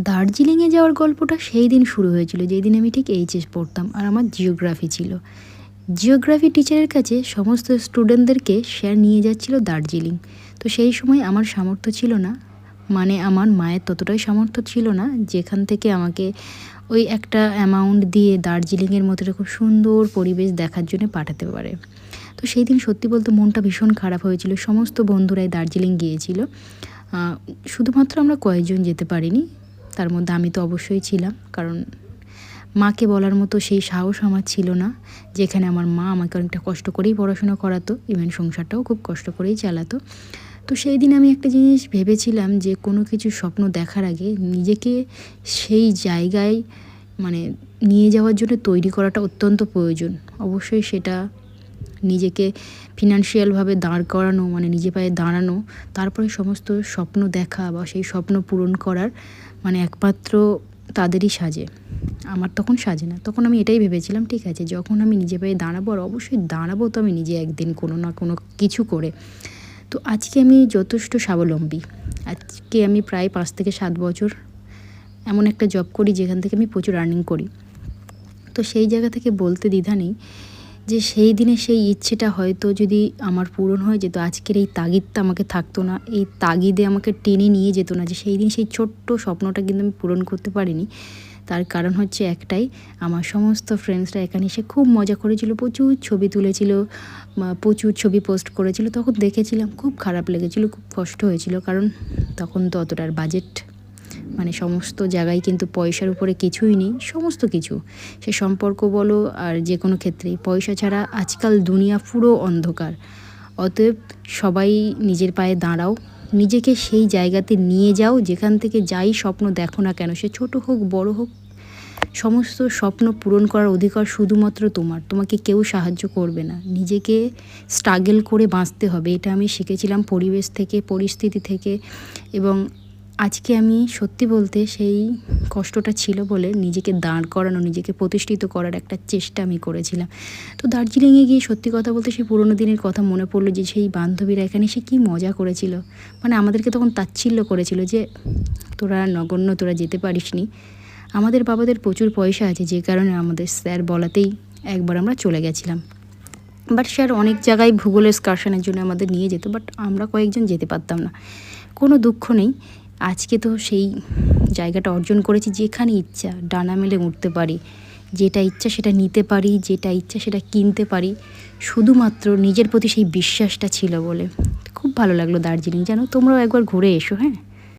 দার্জিলিংয়ে যাওয়ার গল্পটা সেই দিন শুরু হয়েছিল যেই দিন আমি ঠিক এইচএস পড়তাম, আর আমার জিওগ্রাফি ছিল। জিওগ্রাফি টিচারের কাছে সমস্ত স্টুডেন্টদেরকে সে নিয়ে যাচ্ছিল দার্জিলিং। তো সেই সময় আমার সামর্থ্য ছিল না, মানে আমার মায়ের ততটাই সামর্থ্য ছিল না যেখান থেকে আমাকে ওই একটা অ্যামাউন্ট দিয়ে দার্জিলিংয়ের মতো খুব সুন্দর পরিবেশ দেখার জন্য পাঠাতে পারে। তো সেই দিন সত্যি বলতে মনটা ভীষণ খারাপ হয়েছিল। সমস্ত বন্ধুরাই দার্জিলিং গিয়েছিল, শুধুমাত্র আমরা কয়েকজন যেতে পারিনি। তার মধ্যে আমি তো অবশ্যই ছিলাম, কারণ মাকে বলার মতো সেই সাহস আমার ছিল না, যেখানে আমার মা আমাকে অনেকটা কষ্ট করেই পড়াশোনা করাতো, ইভেন সংসারটাও খুব কষ্ট করেই চালাতো। তো সেই দিন আমি একটা জিনিস ভেবেছিলাম যে কোনো কিছু স্বপ্ন দেখার আগে নিজেকে সেই জায়গায় মানে নিয়ে যাওয়ার জন্য তৈরি করাটা অত্যন্ত প্রয়োজন। অবশ্যই সেটা নিজেকে ফিনান্সিয়ালভাবে দাঁড় করানো, মানে নিজে পায়ে দাঁড়ানো, তারপরে সমস্ত স্বপ্ন দেখা বা সেই স্বপ্ন পূরণ করার মানে একমাত্র তাদেরই সাজে। আমার তখন সাজে না। তখন আমি এটাই ভেবেছিলাম, ঠিক আছে যখন আমি নিজে পায়ে দাঁড়াবো, আর অবশ্যই দাঁড়াবো তো আমি নিজে একদিন কোনো না কোনো কিছু করে। তো আজকে আমি যথেষ্ট স্বাবলম্বী। আজকে আমি প্রায় 5 থেকে 7 বছর এমন একটা জব করি যেখান থেকে আমি প্রচুর আর্নিং করি। তো সেই জায়গা থেকে বলতে দ্বিধা নেই যে সেই দিনে সেই ইচ্ছেটা হয়তো যদি আমার পূরণ হয়ে যেত, আজকের এই তাগিদটা আমাকে থাকতো না, এই তাগিদে আমাকে টেনে নিয়ে যেত না। যে সেই দিন সেই ছোট্ট স্বপ্নটা কিন্তু আমি পূরণ করতে পারিনি। তার কারণ হচ্ছে একটাই, আমার সমস্ত ফ্রেন্ডসরা এখানে এসে খুব মজা করেছিল, প্রচুর ছবি তুলেছিল, প্রচুর ছবি পোস্ট করেছিল। তখন দেখেছিলাম, খুব খারাপ লেগেছিল, খুব কষ্ট হয়েছিল, কারণ তখন তো অতটার বাজেট, মানে সমস্ত জায়গায় কিন্তু পয়সার উপরে কিছুই নেই। সমস্ত কিছু, সে সম্পর্ক বলো আর যে কোনো ক্ষেত্রেই পয়সা ছাড়া আজকাল দুনিয়া পুরো অন্ধকার। অতএব সবাই নিজের পায়ে দাঁড়াও, নিজেকে সেই জায়গাতে নিয়ে যাও যেখান থেকে যাই স্বপ্ন দেখো না কেন, সে ছোট হোক বড় হোক, সমস্ত স্বপ্ন পূরণ করার অধিকার শুধুমাত্র তোমার। তোমাকে কেউ সাহায্য করবে না, নিজেকে স্ট্রাগল করে বাঁচতে হবে। এটা আমি শিখেছিলাম পরিবেশ থেকে, পরিস্থিতি থেকে। এবং আজকে আমি সত্যি বলতে সেই কষ্টটা ছিল বলে নিজেকে দাঁড় করানো, নিজেকে প্রতিষ্ঠিত করার একটা চেষ্টা আমি করেছিলাম। তো দার্জিলিংয়ে গিয়ে সত্যি কথা বলতে সেই পুরোনো দিনের কথা মনে পড়লো, যে সেই বান্ধবীরা এখানে এসে কী মজা করেছিল। মানে আমাদেরকে তখন তাচ্ছিল্য করেছিল যে তোরা নগণ্য, তোরা যেতে পারিসনি। আমাদের বাবাদের প্রচুর পয়সা আছে, যে কারণে আমাদের স্যার বলাতেই একবার আমরা চলে গেছিলাম। বাট স্যার অনেক জায়গায় ভূগোলের এক্সকারশনের জন্য আমাদের নিয়ে যেত, বাট আমরা কয়েকজন যেতে পারতাম না। কোনো দুঃখ নেই, আজকে তো সেই জায়গাটা অর্জন করেছি যেখানে ইচ্ছা ডানা মেলে উঠতে পারি, যেটা ইচ্ছা সেটা নিতে পারি, যেটা ইচ্ছা সেটা কিনতে পারি, শুধুমাত্র নিজের প্রতি সেই বিশ্বাসটা ছিল বলে। খুব ভালো লাগলো দার্জিলিং, জানো তোমরাও একবার ঘুরে এসো। হ্যাঁ।